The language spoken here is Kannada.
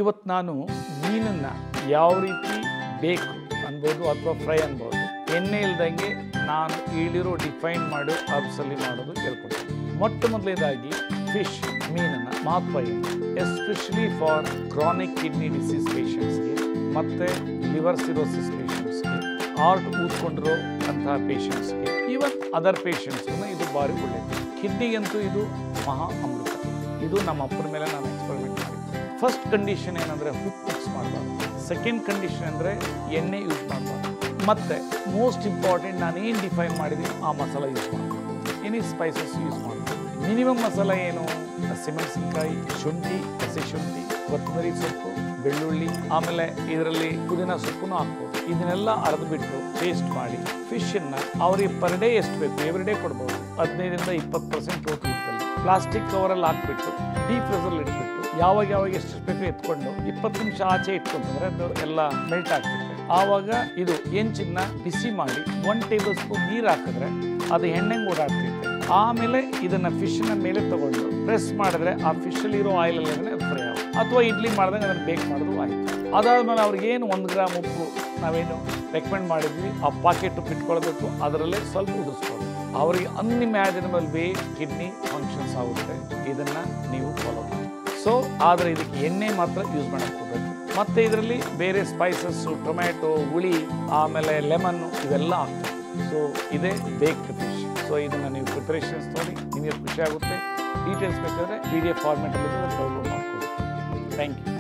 ಇವತ್ತು ನಾನು ಮೀನನ್ನು ಯಾವ ರೀತಿ ಬೇಕು ಅನ್ಬೋದು ಅಥವಾ ಫ್ರೈ ಅನ್ಬೋದು ಎಣ್ಣೆ ಇಲ್ದಂಗೆ ನಾನು ಹೇಳಿರೋ ಡಿಫೈನ್ ಮಾಡಿ ಹರ್ಬ್ಸಲ್ಲಿ ಮಾಡೋದು ಹೇಳ್ಕೊಡ್ತೀನಿ. ಮೊಟ್ಟ ಮೊದಲನೇದಾಗಿ ಫಿಶ್ ಮೀನನ್ನು ಮಹತ್ವ ಏನು, especially for chronic kidney disease ಪೇಷಂಟ್ಸ್ಗೆ ಮತ್ತು ಲಿವರ್ ಸಿರೋಸಿಸ್ ಪೇಷಂಟ್ಸ್ಗೆ, ಹಾರ್ಟ್ ಊದ್ಕೊಂಡಿರೋ ಅಂತಹ ಪೇಷಂಟ್ಸ್ಗೆ, ಈವನ್ ಅದರ್ ಪೇಷಂಟ್ಸ್ಗೂ ಇದು ಭಾರಿ ಒಳ್ಳೆಯದು. ಕಿಡ್ನಿಗಂತೂ ಇದು ಮಹಾ ಅಮೃತ. ಇದು ನಮ್ಮ ಅಪ್ಪನ ಮೇಲೆ ನಾನು ಎಕ್ಸ್ಪರಿಮೆಂಟ್ ಮಾಡಿದ್ದೆ. ಫಸ್ಟ್ ಕಂಡೀಷನ್ ಏನಂದರೆ ಉಪ್ಪು ಮಿಕ್ಸ್ ಮಾಡಬಾರ್ದು. ಸೆಕೆಂಡ್ ಕಂಡೀಷನ್ ಅಂದರೆ ಎಣ್ಣೆ ಯೂಸ್ ಮಾಡಬಾರ್ದು. ಮತ್ತು ಮೋಸ್ಟ್ ಇಂಪಾರ್ಟೆಂಟ್ ನಾನೇನು ಡಿಫೈನ್ ಮಾಡಿದ್ದೀನಿ ಆ ಮಸಾಲ ಯೂಸ್ ಮಾಡಬೇಕು. ಎನಿ ಸ್ಪೈಸಸ್ ಯೂಸ್ ಮಾಡಬೇಕು. ಮಿನಿಮಮ್ ಮಸಾಲ ಏನು, ಹಸಿಮೆಣಸಿನ್ಕಾಯಿ, ಶುಂಠಿ, ಹಸಿ ಶುಂಠಿ, ಕೊತ್ತಂಬರಿ ಸೊಪ್ಪು, ಬೆಳ್ಳುಳ್ಳಿ, ಆಮೇಲೆ ಇದರಲ್ಲಿ ಪುದೀನ ಸೊಪ್ಪನ್ನು ಹಾಕ್ಬೋದು. ಇದನ್ನೆಲ್ಲ ಅರೆದುಬಿಟ್ಟು ಪೇಸ್ಟ್ ಮಾಡಿ ಫಿಶನ್ನು ಅವ್ರಿಗೆ ಪರ್ ಡೇ ಎಷ್ಟು ಬೇಕು ಎವ್ರಿ ಡೇ ಕೊಡ್ಬೋದು. 15-20% ಪ್ರೋಟೀನ್ ಪ್ಲಾಸ್ಟಿಕ್ ಕವರಲ್ಲಿ ಹಾಕ್ಬಿಟ್ಟು ಡೀಪ್ ಫ್ರೀಜರಲ್ಲಿ ಇಟ್ಬಿಟ್ಟು ಯಾವಾಗ ಎಷ್ಟು ಬೇಕು ಎತ್ಕೊಂಡು 20 ನಿಮಿಷ ಆಚೆ ಇಟ್ಕೊಂತಂದ್ರೆ ಅದು ಎಲ್ಲ ಮೆಲ್ಟ್ ಆಗ್ತಿರುತ್ತೆ. ಆವಾಗ ಇದು ಹೆಂಚನ್ನ ಬಿಸಿ ಮಾಡಿ 1 ಟೇಬಲ್ ಸ್ಪೂನ್ ನೀರು ಹಾಕಿದ್ರೆ ಅದು ಎಣ್ಣೆಗೆ ಓಡಾಡ್ತಿರುತ್ತೆ. ಆಮೇಲೆ ಇದನ್ನು ಫಿಶ್ನ ಮೇಲೆ ತಗೊಂಡು ಪ್ರೆಸ್ ಮಾಡಿದ್ರೆ ಆ ಫಿಶಲ್ಲಿ ಇರೋ ಆಯಿಲಲ್ಲೇ ಅದು ಫ್ರೈ ಆಗುತ್ತೆ. ಅಥವಾ ಇಡ್ಲಿ ಮಾಡಿದಾಗ ಅದನ್ನು ಬೇಕ್ ಮಾಡೋದು ಆಯಿತು. ಅದಾದಮೇಲೆ ಅವ್ರಿಗೇನು 1 ಗ್ರಾಮ್ ಉಪ್ಪು ನಾವೇನು ರೆಕಮೆಂಡ್ ಮಾಡಿದ್ವಿ ಆ ಪಾಕೆಟ್ ಉಪ್ಪು ಇಟ್ಕೊಳ್ಬೇಕು, ಅದರಲ್ಲೇ ಸ್ವಲ್ಪ ಉದಿಸ್ಕೊಂಡು ಅವರಿಗೆ ಅನ್ಇಮ್ಯಾಜಿನಬಲ್ ವೇ ಕಿಡ್ನಿ ಫಂಕ್ಷನ್ಸ್ ಆಗುತ್ತೆ. ಇದನ್ನು ನೀವು ಫಾಲೋ ಮಾಡಿ. ಸೊ ಆದರೆ ಇದಕ್ಕೆ ಎಣ್ಣೆ ಮಾತ್ರ ಯೂಸ್ ಮಾಡೋಕ್ಕೆ ಹೋಗಬೇಕು. ಮತ್ತು ಇದರಲ್ಲಿ ಬೇರೆ ಸ್ಪೈಸಸ್ಸು, ಟೊಮ್ಯಾಟೊ, ಹುಳಿ, ಆಮೇಲೆ ಲೆಮನ್ನು ಇವೆಲ್ಲ ಹಾಕ್ಬೇಕು. ಸೊ ಇದೇ ಬೇಕ್ಡ್ ಫಿಶ್. ಸೊ ಇದನ್ನು ನೀವು ಪ್ರಿಪರೇಷನ್ಸ್ ನೋಡಿ ನಿಮಗೆ ಖುಷಿ ಆಗುತ್ತೆ. ಡೀಟೇಲ್ಸ್ ಬೇಕಾದರೆ PDF ಫಾರ್ಮೆಟಲ್ಲಿ ಡೌನ್ಲೋಡ್ ಮಾಡ್ಕೊಳ್ಳಿ. Thank you.